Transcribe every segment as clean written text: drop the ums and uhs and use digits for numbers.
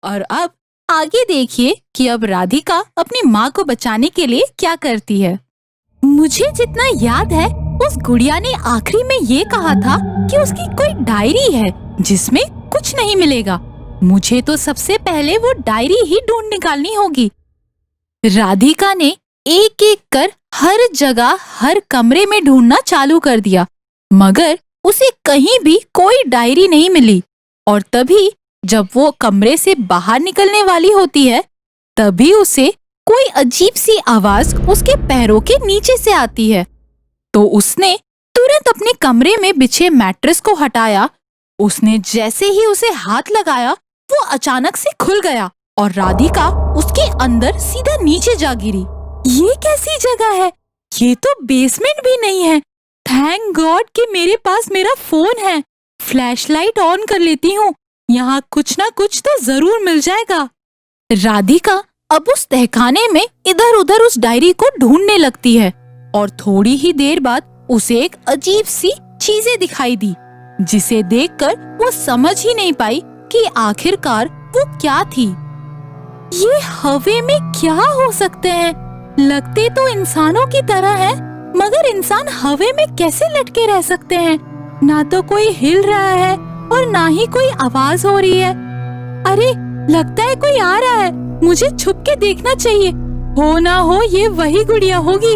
और अब आगे देखिए कि अब राधिका अपनी माँ को बचाने के लिए क्या करती है। मुझे जितना याद है उस गुड़िया ने आखिरी में ये कहा था कि उसकी कोई डायरी है जिसमें कुछ नहीं मिलेगा। मुझे तो सबसे पहले वो डायरी ही ढूंढ निकालनी होगी। राधिका ने एक एक कर हर जगह हर कमरे में ढूंढना चालू कर दिया, मगर उसे कहीं भी कोई डायरी नहीं मिली। और तभी जब वो कमरे से बाहर निकलने वाली होती है, तभी उसे कोई अजीब सी आवाज उसके पैरों के नीचे से आती है। तो उसने तुरंत अपने कमरे में बिछे मैट्रेस को हटाया। उसने जैसे ही उसे हाथ लगाया, वो अचानक से खुल गया और राधिका उसके अंदर सीधा नीचे जा गिरी। ये कैसी जगह है? ये तो बेसमेंट भी नहीं है। थैंक गॉड कि मेरे पास मेरा फोन है। फ्लैशलाइट ऑन कर लेती हूँ, यहाँ कुछ ना कुछ तो जरूर मिल जाएगा। राधिका अब उस तहखाने में इधर उधर उस डायरी को ढूंढने लगती है और थोड़ी ही देर बाद उसे एक अजीब सी चीजें दिखाई दी, जिसे देखकर वो समझ ही नहीं पाई कि आखिरकार वो क्या थी। ये हवा में क्या हो सकते हैं? लगते तो इंसानों की तरह हैं, मगर इंसान हवा में कैसे लटके रह सकते हैं? ना तो कोई हिल रहा है और ना ही कोई आवाज हो रही है। अरे लगता है कोई आ रहा है, मुझे छुप के देखना चाहिए। हो ना हो ये वही गुड़िया होगी।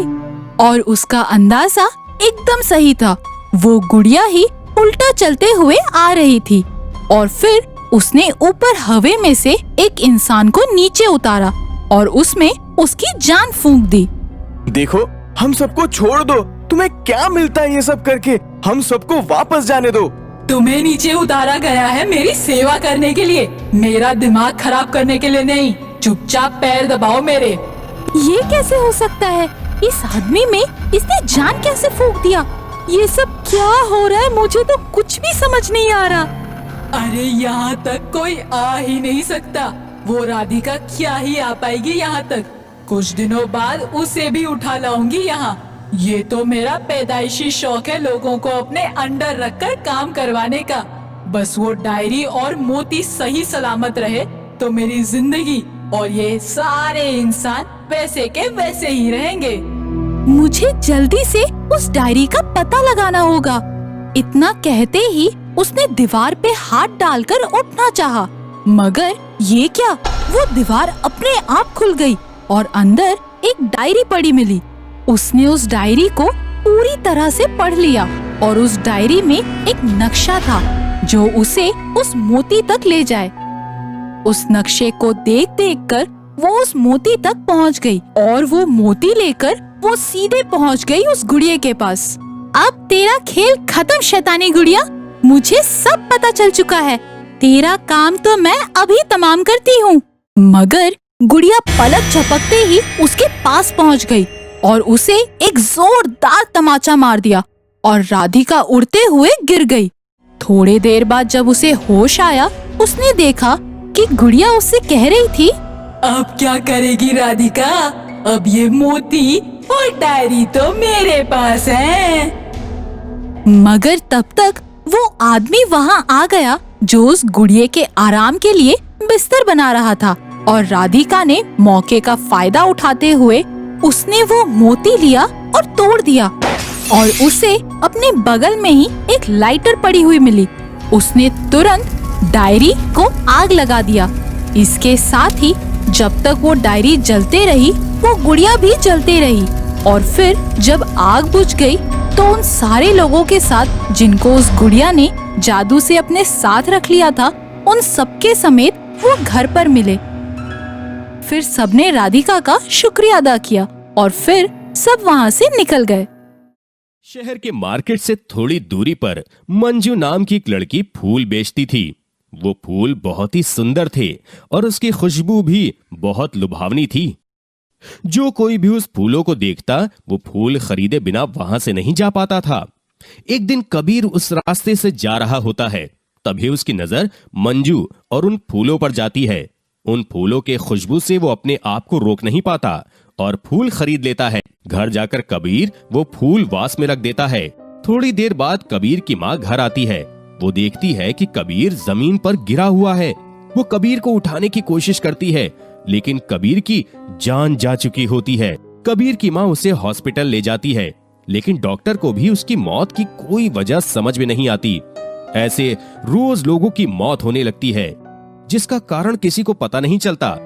और उसका अंदाजा एकदम सही था। वो गुड़िया ही उल्टा चलते हुए आ रही थी और फिर उसने ऊपर हवा में से एक इंसान को नीचे उतारा और उसमें उसकी जान फूंक दी। देखो, हम सबको छोड़ दो। तुम्हें क्या मिलता है ये सब करके? हम सबको वापस जाने दो। तुम्हें नीचे उतारा गया है मेरी सेवा करने के लिए, मेरा दिमाग खराब करने के लिए नहीं। चुपचाप पैर दबाओ मेरे। ये कैसे हो सकता है? इस आदमी में इसने जान कैसे फूंक दिया? ये सब क्या हो रहा है? मुझे तो कुछ भी समझ नहीं आ रहा। अरे यहाँ तक कोई आ ही नहीं सकता। वो राधिका क्या ही आ पाएगी यहाँ तक? कुछ दिनों बाद उसे भी उठा लाऊंगी यहाँ। ये तो मेरा पैदाइशी शौक है लोगों को अपने अंडर रखकर काम करवाने का। बस वो डायरी और मोती सही सलामत रहे तो मेरी जिंदगी और ये सारे इंसान वैसे के वैसे ही रहेंगे। मुझे जल्दी से उस डायरी का पता लगाना होगा। इतना कहते ही उसने दीवार पे हाथ डालकर उठना चाहा, मगर ये क्या, वो दीवार अपने आप खुल गई और अंदर एक डायरी पड़ी मिली। उसने उस डायरी को पूरी तरह से पढ़ लिया और उस डायरी में एक नक्शा था जो उसे उस मोती तक ले जाए। उस नक्शे को देख देख कर वो उस मोती तक पहुंच गई और वो मोती लेकर वो सीधे पहुंच गई उस गुड़िया के पास। अब तेरा खेल खत्म शैतानी गुड़िया, मुझे सब पता चल चुका है। तेरा काम तो मैं अभी तमाम करती हूँ। मगर गुड़िया पलक झपकते ही उसके पास पहुंच गई और उसे एक जोरदार तमाचा मार दिया और राधिका उड़ते हुए गिर गई। थोड़ी देर बाद जब उसे होश आया, उसने देखा कि गुड़िया उससे कह रही थी, अब क्या करेगी राधिका? अब ये मोती और डायरी तो मेरे पास है। मगर तब तक वो आदमी वहाँ आ गया जो उस गुड़िया के आराम के लिए बिस्तर बना रहा था और राधिका ने मौके का फायदा उठाते हुए उसने वो मोती लिया और तोड़ दिया और उसे अपने बगल में ही एक लाइटर पड़ी हुई मिली। उसने तुरंत डायरी को आग लगा दिया। इसके साथ ही जब तक वो डायरी जलते रही, वो गुड़िया भी जलते रही और फिर जब आग बुझ गई तो उन सारे लोगों के साथ जिनको उस गुड़िया ने जादू से अपने साथ रख लिया था, उन सबके समेत वो घर पर मिले। फिर सबने राधिका का शुक्रिया अदा किया और फिर सब वहाँ से निकल गए। शहर के मार्केट से थोड़ी दूरी पर मंजू नाम की एक लड़की फूल बेचती थी। वो फूल बहुत ही सुंदर थे और उसकी खुशबू भी बहुत लुभावनी थी। जो कोई भी उस फूलों को देखता, वो फूल खरीदे बिना वहां से नहीं जा पाता था। एक दिन कबीर उस रास्ते से जा रहा होता है, तभी उसकी नजर मंजू और उन फूलों पर जाती है। उन फूलों के खुशबू से वो अपने आप को रोक नहीं पाता और फूल खरीद लेता है। घर जाकर कबीर वो फूल वास में रख देता है। थोड़ी देर बाद कबीर की माँ घर आती है। वो देखती है कि कबीर जमीन पर गिरा हुआ है। वो कबीर को उठाने की कोशिश करती है, लेकिन कबीर की जान जा चुकी होती है। कबीर की माँ उसे हॉस्पिटल ले जाती है, लेकिन डॉक्टर को भी उसकी मौत की कोई वजह समझ में नहीं आती। ऐसे रोज लोगों की मौत होने लगती है, जिसका कारण किसी को पता नहीं चलता।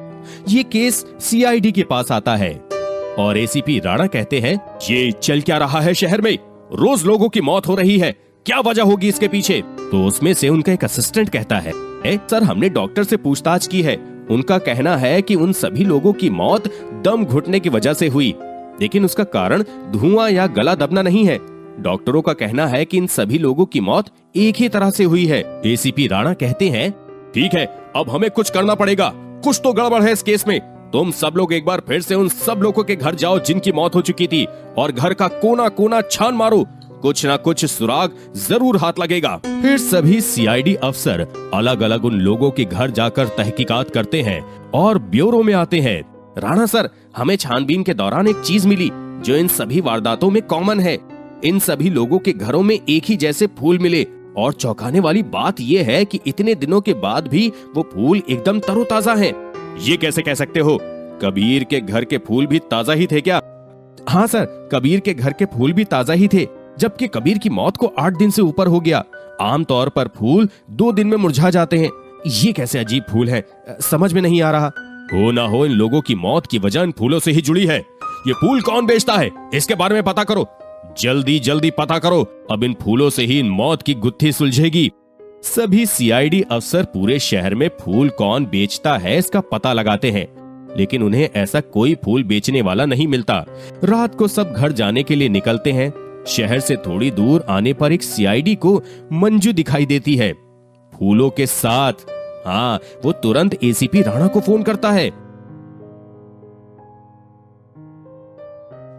ये केस सीआईडी के पास आता है और एसीपी राणा कहते हैं, ये चल क्या रहा है शहर में? रोज लोगों की मौत हो रही है, क्या वजह होगी इसके पीछे? तो उसमें से उनका एक असिस्टेंट कहता है, सर हमने डॉक्टर से पूछताछ की है, उनका कहना है कि उन सभी लोगों की मौत दम घुटने की वजह से हुई, लेकिन उसका कारण धुआं या गला दबना नहीं है। डॉक्टरों का कहना है कि इन सभी लोगों की मौत एक ही तरह से हुई है। एसीपी राणा कहते हैं, ठीक है, अब हमें कुछ करना पड़ेगा, कुछ तो गड़बड़ है इस केस में। तुम सब लोग एक बार फिर से उन सब लोगों के घर जाओ जिनकी मौत हो चुकी थी, और घर का कोना कोना छान मारो, कुछ ना कुछ सुराग जरूर हाथ लगेगा। फिर सभी सीआईडी अफसर अलग अलग उन लोगों के घर जाकर तहकीकात करते हैं और ब्यूरो में आते हैं। राणा सर, हमें छानबीन के दौरान एक चीज मिली जो इन सभी वारदातों में कॉमन है। इन सभी लोगों के घरों में एक ही जैसे फूल मिले, और चौंकाने वाली बात यह है कि इतने दिनों के बाद भी वो फूल एकदम तरोताजा हैं। ये कैसे कह सकते हो? कबीर के घर के फूल भी ताजा ही थे क्या? हाँ सर, कबीर के घर के फूल भी ताजा ही थे, जबकि कबीर की मौत को 8 दिन से ऊपर हो गया। आमतौर पर फूल 2 दिन में मुरझा जाते हैं। ये कैसे अजीब फूल है, समझ में नहीं आ रहा। हो ना हो इन लोगों की मौत की वजह इन फूलों से ही जुड़ी है। ये फूल कौन बेचता है, इसके बारे में पता करो, जल्दी जल्दी पता करो। अब इन फूलों से ही इन मौत की गुत्थी सुलझेगी। सभी सीआईडी अफसर पूरे शहर में फूल कौन बेचता है इसका पता लगाते हैं, लेकिन उन्हें ऐसा कोई फूल बेचने वाला नहीं मिलता। रात को सब घर जाने के लिए निकलते हैं। शहर से थोड़ी दूर आने पर एक सीआईडी को मंजू दिखाई देती है, फूलों के साथ। हाँ, वो तुरंत एसीपी राणा को फोन करता है।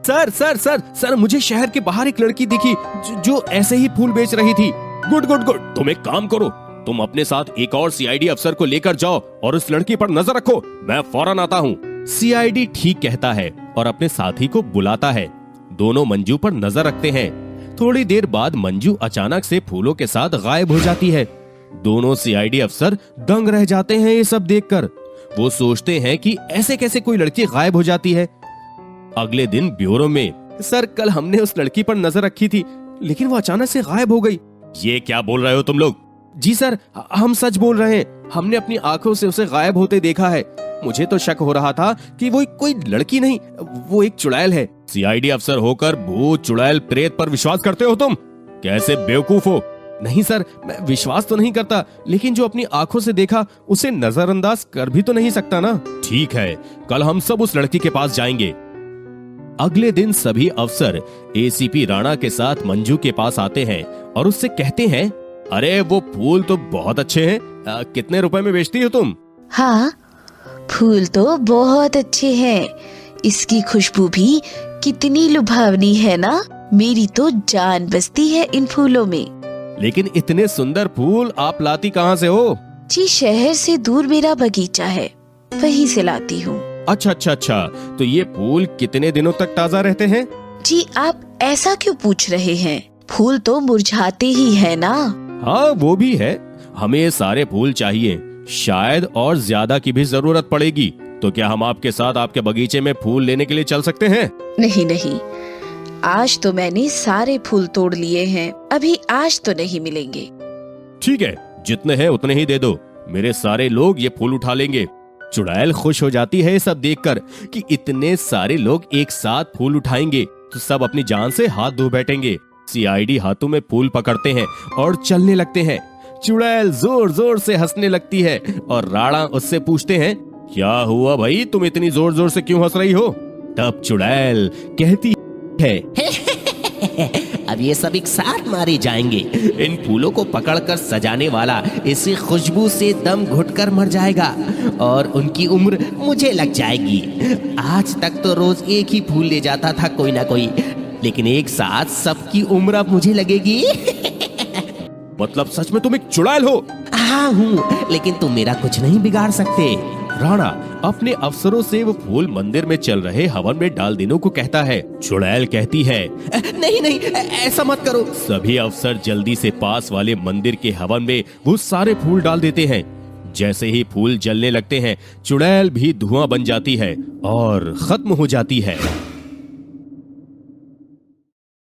सर सर सर सर, मुझे शहर के बाहर एक लड़की दिखी जो ऐसे ही फूल बेच रही थी। गुड गुड गुड, तुम एक काम करो, तुम अपने साथ एक और सीआईडी अफसर को लेकर जाओ और उस लड़की पर नजर रखो, मैं फौरन आता हूँ। सीआईडी ठीक कहता है और अपने साथी को बुलाता है। दोनों मंजू पर नजर रखते हैं। थोड़ी देर बाद मंजू अचानक से फूलों के साथ गायब हो जाती है। दोनों सीआईडी अफसर दंग रह जाते हैं ये सब देखकर। वो सोचते हैं कि ऐसे कैसे कोई लड़की गायब हो जाती है। अगले दिन ब्यूरो में, सर कल हमने उस लड़की पर नजर रखी थी, लेकिन वो अचानक से गायब हो गई। ये क्या बोल रहे हो तुम लोग? जी सर, हम सच बोल रहे हैं, हमने अपनी आंखों से उसे गायब होते देखा है। मुझे तो शक हो रहा था कि वो कोई लड़की नहीं, वो एक चुड़ैल है। सीआईडी अफसर होकर भूत, चुड़ैल, प्रेत पर विश्वास करते हो तुम? कैसे बेवकूफ हो? नहीं सर, मैं विश्वास तो नहीं करता, लेकिन जो अपनी आंखों से देखा उसे नजरअंदाज कर भी तो नहीं सकता ना। ठीक है, कल हम सब उस लड़की के पास जाएंगे। अगले दिन सभी अफसर एसीपी राणा के साथ मंजू के पास आते हैं और उससे कहते हैं, अरे वो फूल तो बहुत अच्छे हैं, कितने रुपए में बेचती हो तुम? हाँ, फूल तो बहुत अच्छे हैं, इसकी खुशबू भी कितनी लुभावनी है ना। मेरी तो जान बसती है इन फूलों में। लेकिन इतने सुंदर फूल आप लाती कहाँ से हो? जी, शहर से दूर मेरा बगीचा है, वहीं से लाती हूँ। अच्छा अच्छा अच्छा, तो ये फूल कितने दिनों तक ताजा रहते हैं? जी, आप ऐसा क्यों पूछ रहे हैं? फूल तो मुरझाते ही है ना। हाँ वो भी है, हमें ये सारे फूल चाहिए, शायद और ज्यादा की भी जरूरत पड़ेगी। तो क्या हम आपके साथ आपके बगीचे में फूल लेने के लिए चल सकते हैं? नहीं नहीं, आज तो मैंने सारे फूल तोड़ लिए हैं, अभी आज तो नहीं मिलेंगे। ठीक है, जितने हैं उतने ही दे दो, मेरे सारे लोग ये फूल उठा लेंगे। चुड़ैल खुश हो जाती है सब देखकर कि इतने सारे लोग एक साथ फूल उठाएंगे तो सब अपनी जान से हाथ धो बैठेंगे। सीआईडी हाथों में फूल पकड़ते हैं और चलने लगते हैं। चुड़ैल जोर जोर से हंसने लगती है और राणा उससे पूछते हैं, क्या हुआ भाई, तुम इतनी जोर जोर से क्यों हंस रही हो? तब चुड़ैल कहती है, अब ये सब एक साथ मारे जाएंगे। इन फूलों को पकड़कर सजाने वाला इसी खुशबू से दम घुटकर मर जाएगा और उनकी उम्र मुझे लग जाएगी। आज तक तो रोज एक ही फूल ले जाता था कोई ना कोई, लेकिन एक साथ सबकी उम्र अब मुझे लगेगी। मतलब सच में तुम एक चुड़ैल हो? हाँ हूँ, लेकिन तुम मेरा कुछ नहीं बिगाड़ सकते। राणा अपने अफसरों से वो फूल मंदिर में चल रहे हवन में डाल देने को कहता है। चुड़ैल कहती है, नहीं नहीं, ऐसा मत करो। सभी अफसर जल्दी से पास वाले मंदिर के हवन में वो सारे फूल डाल देते हैं। जैसे ही फूल जलने लगते हैं, चुड़ैल भी धुआं बन जाती है और खत्म हो जाती है।